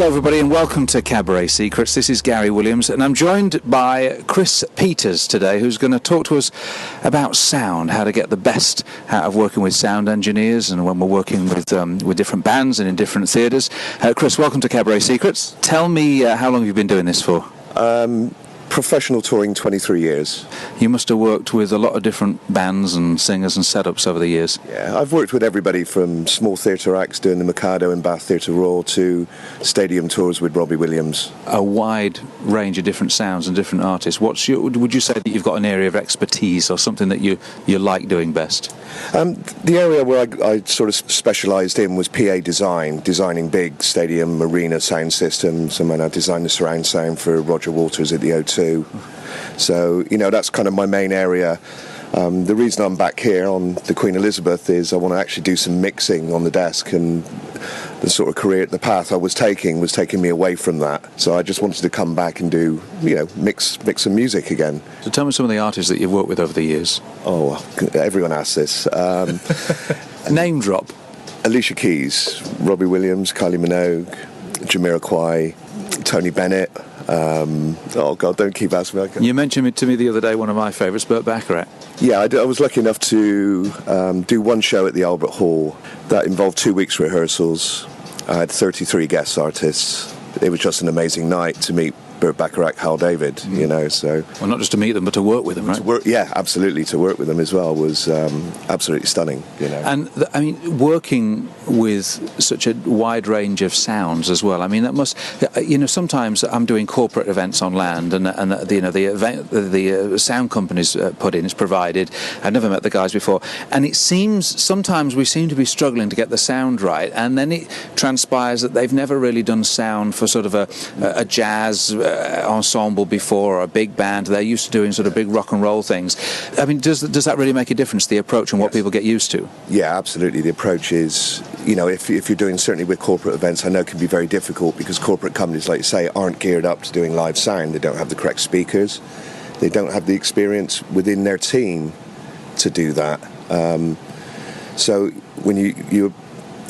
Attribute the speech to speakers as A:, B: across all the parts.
A: Hello everybody and welcome to Cabaret Secrets. This is Gary Williams and I'm joined by Chris Peters today, who's going to talk to us about sound, how to get the best out of working with sound engineers and when we're working with different bands and in different theatres. Chris, welcome to Cabaret Secrets. Tell me how long you've been doing this for?
B: Professional touring, 23 years.
A: You must have worked with a lot of different bands and singers and setups over the years.
B: Yeah, I've worked with everybody from small theatre acts doing the Mikado in Bath Theatre Royal to stadium tours with Robbie Williams.
A: A wide range of different sounds and different artists. Would you say that you've got an area of expertise or something that you like doing best?
B: The area where I sort of specialised in was PA design, designing big stadium arena sound systems, and when I designed the surround sound for Roger Waters at the O2. So, that's kind of my main area. The reason I'm back here on the Queen Elizabeth is I want to actually do some mixing on the desk, and the sort of the path I was taking me away from that. So I just wanted to come back and do, mix some music again.
A: So tell me some of the artists that you've worked with over the years.
B: Oh, everyone asks this.
A: Name drop.
B: Alicia Keys, Robbie Williams, Kylie Minogue, Jamiroquai, Tony Bennett. Oh God, don't keep asking me.
A: You mentioned it to me the other day, one of my favourites, Burt Bacharach.
B: Yeah, I was lucky enough to do one show at the Albert Hall. That involved 2 weeks rehearsals. I had 33 guest artists. It was just an amazing night to meet Burt Bacharach, Hal David, so...
A: Well, not just to meet them, but to work with them, right?
B: Yeah, absolutely, to work with them as well was absolutely stunning,
A: And, working with such a wide range of sounds as well, that must... sometimes I'm doing corporate events on land, and the event the sound companies put in is provided. I've never met the guys before, and it seems sometimes we seem to be struggling to get the sound right, and then it transpires that they've never really done sound for sort of a jazz ensemble before, or a big band. They're used to doing sort of big rock and roll things. Does that really make a difference, the approach and what people get used to?
B: Yeah, absolutely. The approach is, if you're doing, certainly with corporate events, I know it can be very difficult because corporate companies, like you say, aren't geared up to doing live sound. They don't have the correct speakers. They don't have the experience within their team to do that. So when you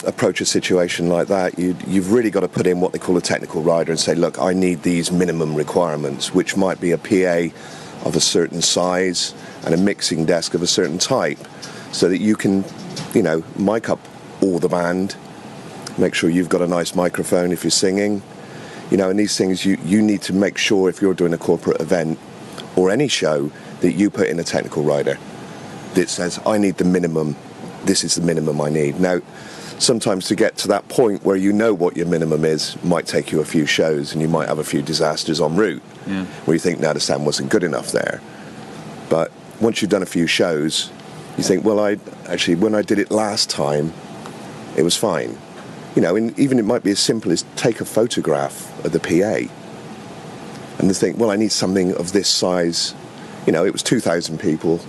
B: approach a situation like that, you've really got to put in what they call a technical rider and say, look, I need these minimum requirements, which might be a PA of a certain size and a mixing desk of a certain type, so that you can, mic up all the band, make sure you've got a nice microphone if you're singing, and these things you need to make sure if you're doing a corporate event or any show that you put in a technical rider that says, I need the minimum, this is the minimum I need. Now, sometimes to get to that point where you know what your minimum is might take you a few shows, and you might have a few disasters en route where you think, no, the sound wasn't good enough there. But once you've done a few shows, you think, well, when I did it last time, it was fine. And even it might be as simple as take a photograph of the PA and to think, well, I need something of this size. It was 2,000 people.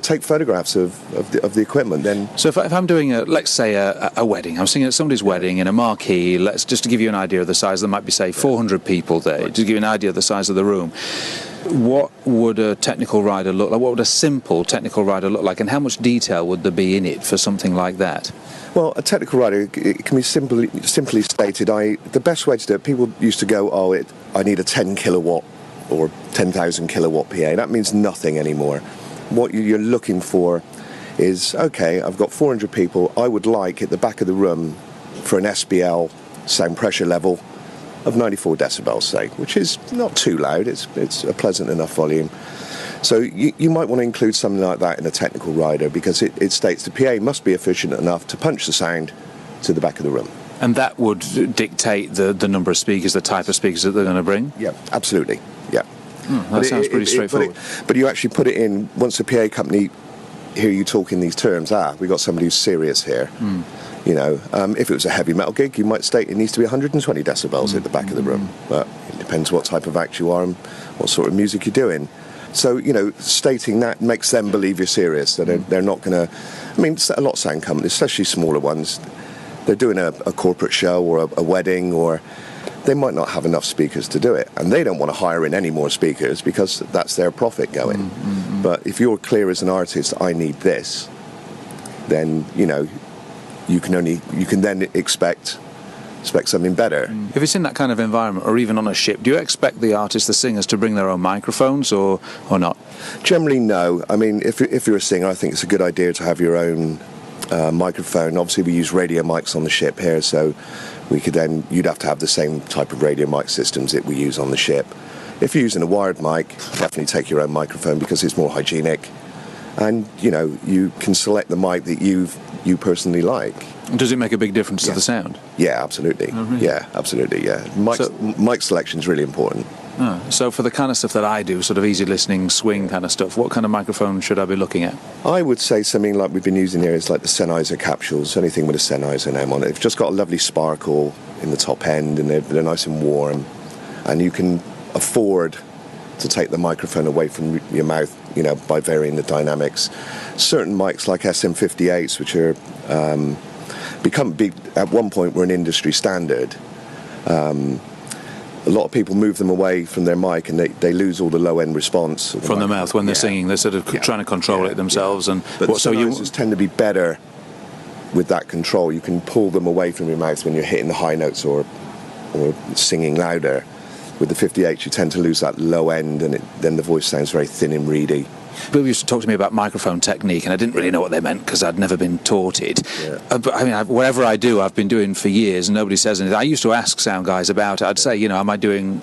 B: Take photographs of the equipment. Then,
A: so if I'm doing let's say a wedding, I'm singing at somebody's wedding in a marquee. Just to give you an idea of the size, there might be, say, 400 people there. Right. To give you an idea of the size of the room, what would a technical rider look like? What would a simple technical rider look like, and how much detail would there be in it for something like that?
B: Well, a technical rider, it can be simply stated. The best way to do it, people used to go, I need a 10 kilowatt or 10,000 kilowatt PA. That means nothing anymore. What you're looking for is, okay, I've got 400 people. I would like at the back of the room for an SBL sound pressure level of 94 decibels, say, which is not too loud. It's a pleasant enough volume. So you might want to include something like that in a technical rider, because it states the PA must be efficient enough to punch the sound to the back of the room.
A: And that would dictate the number of speakers, the type of speakers that they're going to bring?
B: Yeah, absolutely, yeah.
A: That sounds pretty straightforward.
B: But you actually put it in, once the PA company hear you talk in these terms, we got somebody who's serious here. If it was a heavy metal gig, you might state it needs to be 120 decibels at the back of the room. But it depends what type of act you are and what sort of music you're doing. So, stating that makes them believe you're serious. They're not going to... a lot of sound companies, especially smaller ones, they're doing a corporate show or a wedding, or they might not have enough speakers to do it, and they don't want to hire in any more speakers because that's their profit going. But if you're clear as an artist, I need this, then you can then expect expect something better.
A: If it's in that kind of environment, or even on a ship, do you expect the artists, the singers, to bring their own microphones or not?
B: Generally, no. I mean, if you're a singer, I think it's a good idea to have your own microphone. Obviously, we use radio mics on the ship here, so you'd have to have the same type of radio mic systems that we use on the ship. If you're using a wired mic, definitely take your own microphone because it's more hygienic, and you can select the mic that you personally like.
A: Does it make a big difference to the sound?
B: Yeah, absolutely.
A: Oh, really?
B: Yeah, absolutely. Yeah, mic selection is really important.
A: So for the kind of stuff that I do, sort of easy listening, swing kind of stuff, what kind of microphone should I be looking at?
B: I would say something like we've been using here is like the Sennheiser capsules, anything with a Sennheiser name on it. They've just got a lovely sparkle in the top end, and they're nice and warm, and you can afford to take the microphone away from your mouth, by varying the dynamics. Certain mics like SM58s, which are become big, at one point were an industry standard. A lot of people move them away from their mic, and they lose all the low-end response
A: from the mouth when they're singing. They're sort of trying to control it themselves.
B: Yeah. But the Sennheisers tend to be better with that control. You can pull them away from your mouth when you're hitting the high notes or singing louder. With the 58, you tend to lose that low end, and then the voice sounds very thin and reedy.
A: People used to talk to me about microphone technique, and I didn't really know what they meant because I'd never been taught it.
B: Yeah.
A: But I mean, whatever I do, I've been doing for years, and nobody says anything. I used to ask sound guys about it. I'd say, am I doing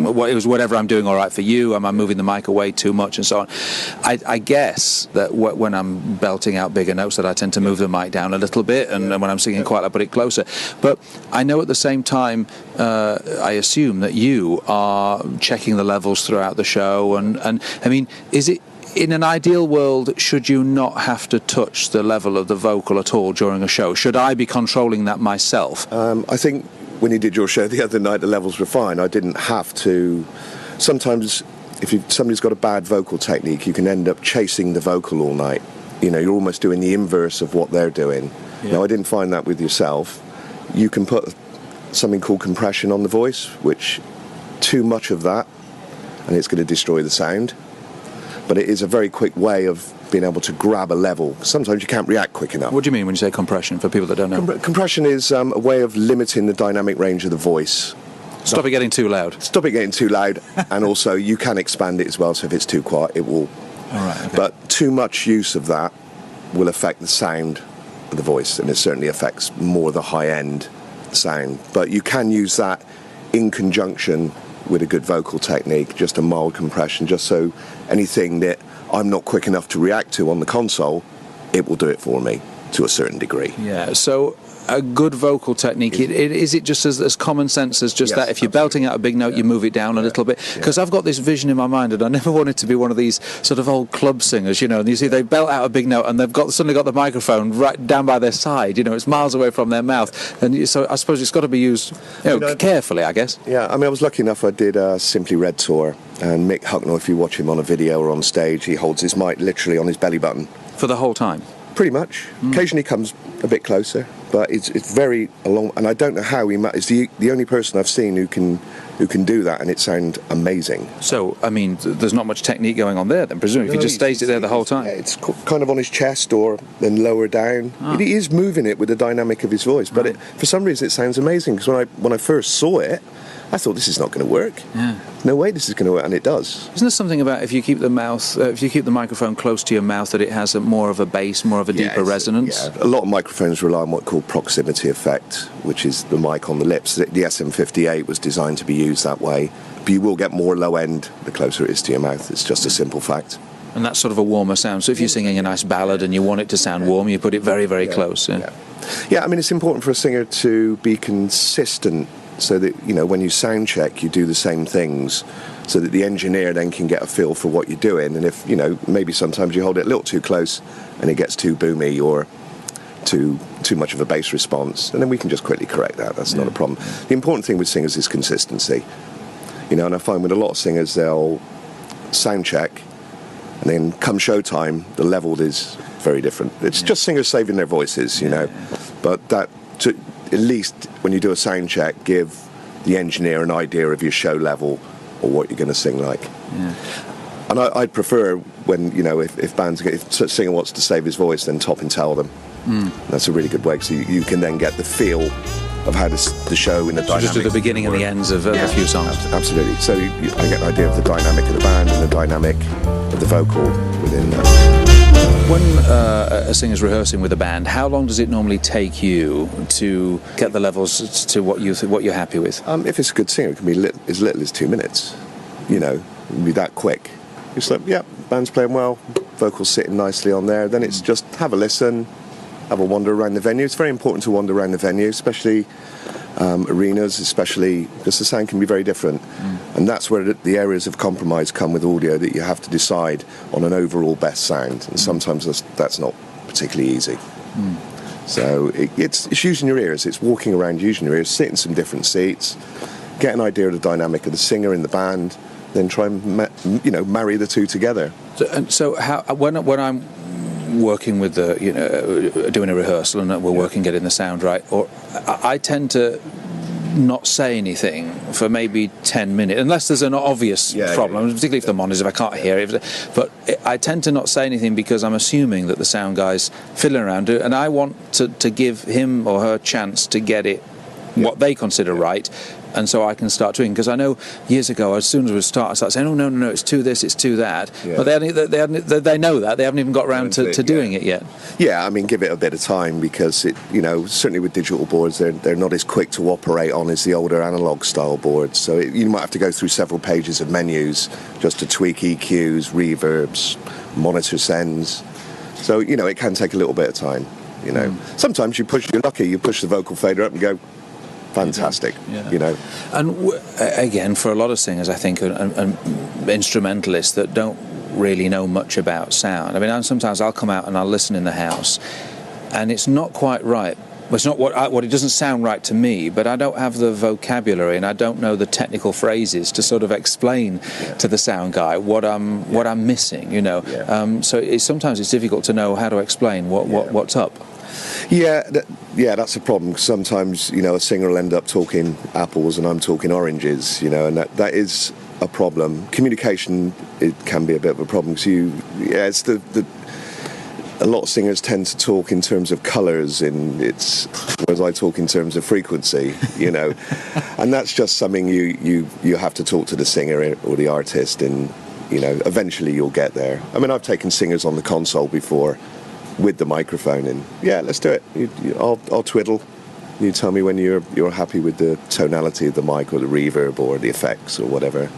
A: whatever I'm doing all right for you? Am I moving the mic away too much, and so on? I guess that when I'm belting out bigger notes, that I tend to move the mic down a little bit, and when I'm singing quiet, I put it closer. But I know at the same time, I assume that you are checking the levels throughout the show, and I mean, is it? In an ideal world, should you not have to touch the level of the vocal at all during a show? Should I be controlling that myself?
B: I think when you did your show the other night, the levels were fine. I didn't have to. Sometimes, if somebody's got a bad vocal technique, you can end up chasing the vocal all night. You're almost doing the inverse of what they're doing. Yeah. Now, I didn't find that with yourself. You can put something called compression on the voice, which too much of that, and it's going to destroy the sound. But it is a very quick way of being able to grab a level. Sometimes you can't react quick enough.
A: What do you mean when you say compression, for people that don't know?
B: Compression is a way of limiting the dynamic range of the voice.
A: Stop it getting too loud.
B: Stop it getting too loud, and also you can expand it as well, so if it's too quiet, it will.
A: All right, okay.
B: But too much use of that will affect the sound of the voice, and it certainly affects more the high-end sound. But you can use that in conjunction with a good vocal technique, just a mild compression, just so anything that I'm not quick enough to react to on the console, it will do it for me to a certain degree.
A: Yeah, so a good vocal technique, is it just as common sense as just that? If you're belting out a big note, you move it down a little bit? Because I've got this vision in my mind, and I never wanted to be one of these sort of old club singers, and you see they belt out a big note, and they've suddenly got the microphone right down by their side, it's miles away from their mouth, and so I suppose it's got to be used carefully, I guess.
B: Yeah, I mean, I was lucky enough, I did a Simply Red tour, and Mick Hucknall, if you watch him on a video or on stage, he holds his mic literally on his belly button.
A: For the whole time?
B: Pretty much. Occasionally comes a bit closer, but it's very long, and I don't know how he is the only person I've seen who can do that, and it sounds amazing.
A: So, I mean, there's not much technique going on there then, presumably, if he just stays there the whole time.
B: Yeah, it's kind of on his chest or then lower down. He is moving it with the dynamic of his voice, but for some reason it sounds amazing, because when I first saw it, I thought, this is not going to work.
A: Yeah.
B: No way this is going to work, and it does.
A: Isn't there something about if you keep the microphone close to your mouth, that it has more of a bass, more of a deeper resonance?
B: Yeah, a lot of microphones rely on what's called proximity effect, which is the mic on the lips. The SM58 was designed to be used that way, but you will get more low end the closer it is to your mouth. It's just a simple fact.
A: And that's sort of a warmer sound. So if you're singing a nice ballad and you want it to sound warm, you put it very, very close.
B: Yeah, I mean, it's important for a singer to be consistent, so that when you sound check, you do the same things, so that the engineer then can get a feel for what you're doing. And if maybe sometimes you hold it a little too close and it gets too boomy or too much of a bass response, and then we can just quickly correct that. That's not a problem. The important thing with singers is consistency. And I find with a lot of singers, they'll sound check, and then come showtime, the level is very different. It's just singers saving their voices, but that at least when you do a sound check, give the engineer an idea of your show level or what you're going to sing like.
A: Yeah.
B: And I'd prefer when, if a singer wants to save his voice, then top and tell them. That's a really good way, so you can then get the feel of how the show and the dynamic.
A: Just at the beginning and the ends of a few songs.
B: Absolutely. So I get an idea of the dynamic of the band and the dynamic of the vocal within that.
A: When a singer's rehearsing with a band, how long does it normally take you to get the levels to what you're happy with?
B: If it's a good singer, it can be as little as 2 minutes. You know, it can be that quick. It's like, yeah, band's playing well, vocals sitting nicely on there. Then it's just have a listen, have a wander around the venue. It's very important to wander around the venue, especially arenas, especially because the sound can be very different. And that's where the areas of compromise come with audio, that you have to decide on an overall best sound. And sometimes that's not particularly easy. So it's using your ears. It's walking around using your ears, sit in some different seats, get an idea of the dynamic of the singer in the band, then try and marry the two together.
A: So how when I'm working with doing a rehearsal and we're working getting the sound right, or I tend to not say anything for maybe 10 minutes, unless there's an obvious problem, particularly if the monitor, if I can't hear it. But I tend to not say anything because I'm assuming that the sound guy's fiddling around it, and I want to give him or her a chance to get it what they consider right. And so I can start doing, because I know years ago, as soon as we start, I start saying, "Oh no, it's to this, it's to that," but they know that they haven't even got around to doing it yet.
B: Yeah, I mean, give it a bit of time, because certainly with digital boards, they're not as quick to operate on as the older analog style boards. So you might have to go through several pages of menus just to tweak EQs, reverbs, monitor sends. So it can take a little bit of time. Sometimes you're lucky, you push the vocal fader up and go, fantastic.
A: And again, for a lot of singers, I think, and instrumentalists that don't really know much about sound. I mean, sometimes I'll come out and I'll listen in the house, and it's not quite right. It's not what it doesn't sound right to me, but I don't have the vocabulary and I don't know the technical phrases to sort of explain to the sound guy what I'm missing. So sometimes it's difficult to know how to explain what's up. That's a problem. Sometimes a singer will end up talking apples and I'm talking oranges, and that is a problem. Communication, it can be a bit of a problem, because a lot of singers tend to talk in terms of colours, whereas I talk in terms of frequency, and that's just something you have to talk to the singer or the artist, and eventually you'll get there. I mean, I've taken singers on the console before with the microphone, and let's do it. I'll twiddle. You tell me when you're happy with the tonality of the mic or the reverb or the effects or whatever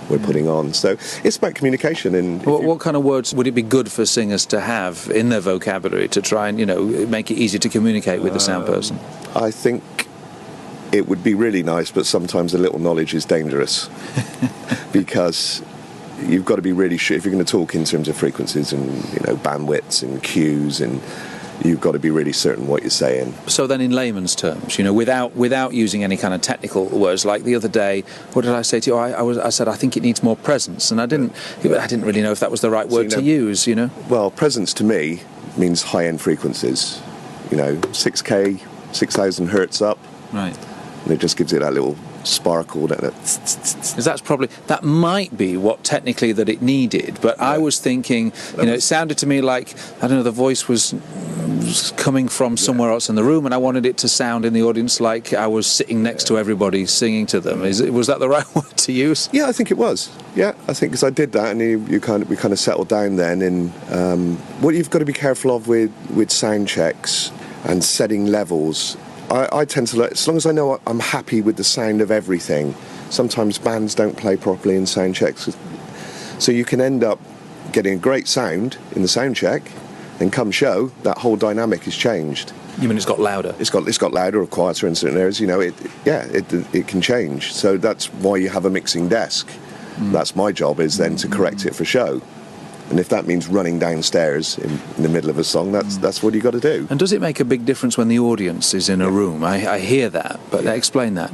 A: we're putting on. So it's about communication. And what kind of words would it be good for singers to have in their vocabulary to try and make it easy to communicate with the sound person?
B: I think it would be really nice, but sometimes a little knowledge is dangerous because you've got to be really sure if you're going to talk in terms of frequencies and bandwidths and cues, and you've got to be really certain what you're saying.
A: So then, in layman's terms, without using any kind of technical words, like the other day, what did I say to you? I said I think it needs more presence, and I didn't really know if that was the right word to use.
B: Well, presence to me means high-end frequencies. 6K, 6,000 hertz up.
A: Right.
B: And it just gives it that little sparkle.
A: That might be what technically that it needed, but I was thinking, it sounded to me like, I don't know, the voice was coming from somewhere else in the room, and I wanted it to sound in the audience like I was sitting next to everybody singing to them. Was that the right word to use?
B: Yeah, I think it was. Yeah, I think because I did that, and we kind of settled down then. And what you've got to be careful of with sound checks and setting levels, I tend to, as long as I know I'm happy with the sound of everything. Sometimes bands don't play properly in sound checks, so you can end up getting a great sound in the sound check, and come show, that whole dynamic is changed.
A: You mean it's got louder?
B: It's got louder or quieter in certain areas. It can change. So that's why you have a mixing desk. That's my job, is then to correct it for show. And if that means running downstairs in the middle of a song, that's what you got to do.
A: And does it make a big difference when the audience is in a room? I hear that, but explain that.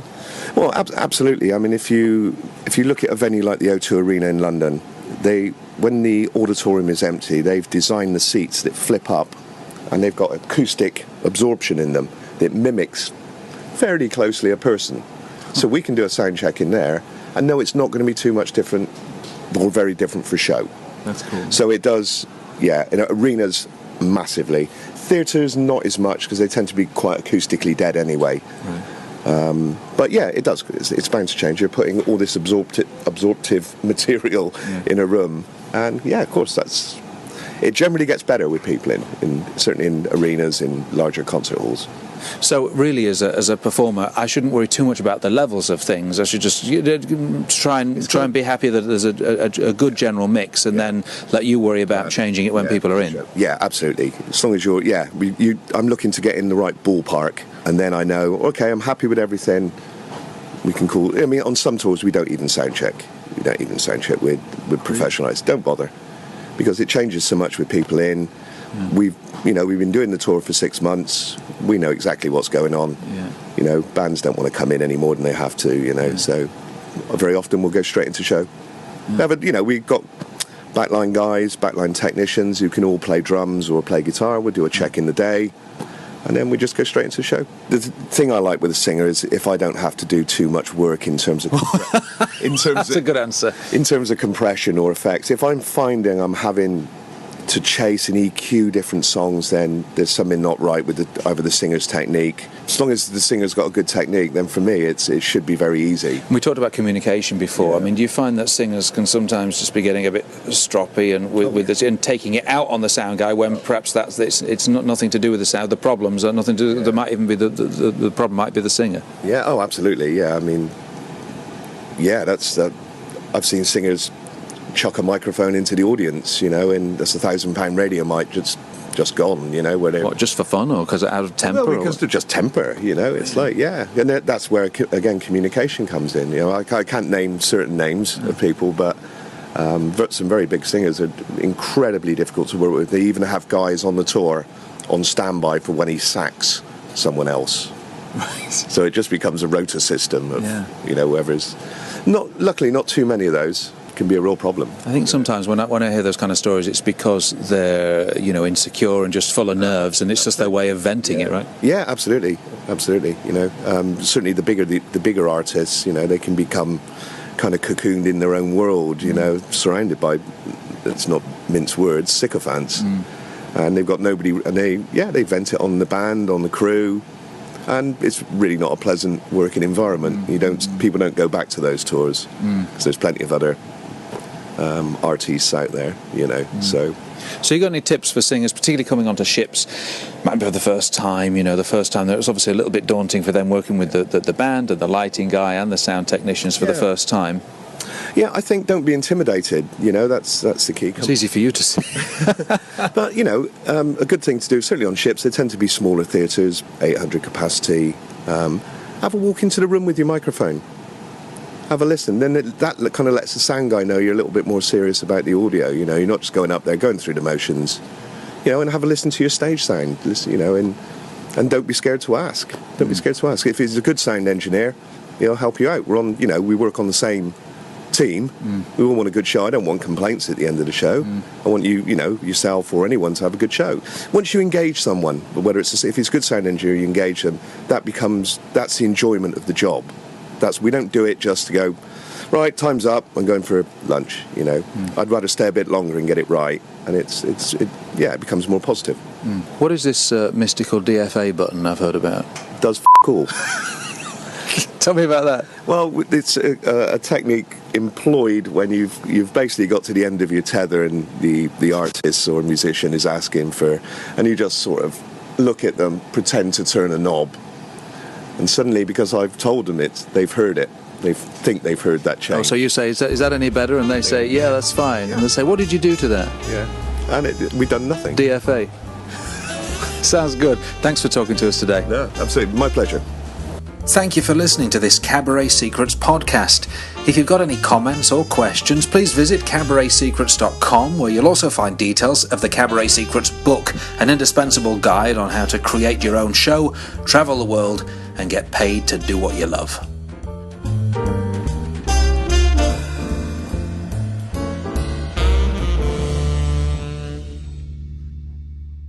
B: Well, absolutely. I mean, if you look at a venue like the O2 Arena in London, when the auditorium is empty, they've designed the seats that flip up, and they've got acoustic absorption in them that mimics fairly closely a person. So we can do a sound check in there and know it's not going to be too much different or very different for show.
A: That's cool.
B: So it does, arenas massively. Theatres, not as much, because they tend to be quite acoustically dead anyway.
A: Right.
B: But yeah, it does. It's bound to change. You're putting all this absorptive material in a room, and yeah, of course, it generally gets better with people certainly in arenas, in larger concert halls.
A: So really, as a performer, I shouldn't worry too much about the levels of things. I should just try and be happy that there's a good general mix, and then let you worry about changing it when people are in.
B: Yeah, absolutely. As long as I'm looking to get in the right ballpark, and then I know, okay, I'm happy with everything. We can call. I mean, on some tours we don't even sound check. We don't even sound check with professionals. Don't bother, because it changes so much with people in. We've been doing the tour for 6 months. We know exactly what's going on. Bands don't want to come in any more than they have to. So very often we'll go straight into show. We've got backline guys, backline technicians who can all play drums or play guitar. We'll do a check in the day, and then we just go straight into show. The thing I like with a singer is if I don't have to do too much work in terms of
A: that's a good answer.
B: In terms of compression or effects. If I'm finding I'm having to chase and EQ different songs, then there's something not right with either the singer's technique. As long as the singer's got a good technique, then for me it should be very easy.
A: We talked about communication before. I mean, do you find that singers can sometimes just be getting a bit stroppy and with this, and taking it out on the sound guy when perhaps it's not nothing to do with the sound? The problems are nothing to do. There might even be the problem might be the singer.
B: Yeah. Oh, absolutely. Yeah. I mean, yeah. I've seen singers chuck a microphone into the audience, and that's £1,000 radio mic just gone, where they...
A: What, just for fun, or because out of temper?
B: Well, because they're just temper, it's like, and that's where, again, communication comes in. I can't name certain names of people, but some very big singers are incredibly difficult to work with. They even have guys on the tour on standby for when he sacks someone else. Right. So it just becomes a rota system of, whoever's... Luckily, not too many of those. Can be a real problem.
A: I think sometimes when I hear those kind of stories, it's because they're insecure and just full of nerves, and it's just their way of venting it, right?
B: Yeah, absolutely. Certainly the bigger artists, they can become kind of cocooned in their own world, surrounded by, it's not mince words, sycophants, and they've got nobody, and they vent it on the band, on the crew. And it's really not a pleasant working environment. People don't go back to those tours because there's plenty of other artists out there, So
A: you got any tips for singers, particularly coming onto ships, might be for the first time? The first time, that was obviously a little bit daunting for them, working with the band and the lighting guy and the sound technicians for the first time.
B: Yeah, I think don't be intimidated. That's the key.
A: It's easy for you to say.
B: But a good thing to do, certainly on ships, they tend to be smaller theatres, 800 capacity. Have a walk into the room with your microphone. Have a listen. Then that kind of lets the sound guy know you're a little bit more serious about the audio. You're not just going up there, going through the motions. And have a listen to your stage sound. Listen, and don't be scared to ask. Don't be scared to ask. If he's a good sound engineer, he'll help you out. We're on. We work on the same team. We all want a good show. I don't want complaints at the end of the show. I want you, yourself or anyone to have a good show. Once you engage someone, whether if it's a good sound engineer, you engage them, that's the enjoyment of the job. We don't do it just to go, right, time's up, I'm going for lunch, I'd rather stay a bit longer and get it right, and it becomes more positive.
A: What is this mystical DFA button I've heard about?
B: Does all.
A: Tell me about that.
B: Well, it's a technique employed when you've basically got to the end of your tether and the artist or musician is asking for, and you just sort of look at them, pretend to turn a knob, and suddenly, because I've told them they've heard it. They think they've heard that change.
A: Oh, so you say, is that any better? And they say, yeah, that's fine. Yeah. And they say, what did you do to that?
B: Yeah, and we've done nothing.
A: DFA. Sounds good. Thanks for talking to us today.
B: No, absolutely. My pleasure.
A: Thank you for listening to this Cabaret Secrets podcast. If you've got any comments or questions, please visit cabaretsecrets.com, where you'll also find details of the Cabaret Secrets book, an indispensable guide on how to create your own show, travel the world, and get paid to do what you love.